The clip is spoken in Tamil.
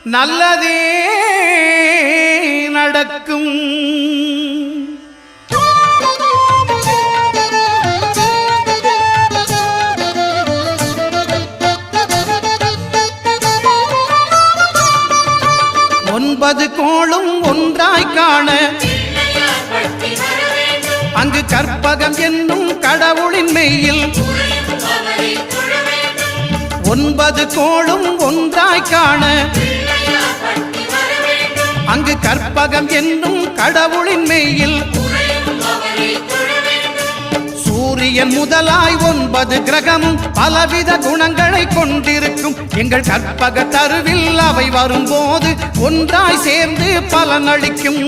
நல்லதே நடக்கும். 9 கோளும் ஒன்றாய் காண அங்கு கற்பகம் என்னும் கடவுளின் மெய்யில் 9 கோளும் ஒன்றாய் காண அங்கு கற்பகம் என்னும் கடவுளின் மெய்யில் சூரியன் முதலாய் 9 கிரகமும் பலவித குணங்களை கொண்டிருக்கும். எங்கள் கற்பக தருவில் அவை வரும்போது ஒன்றாய் சேர்ந்து பலனளிக்கும்.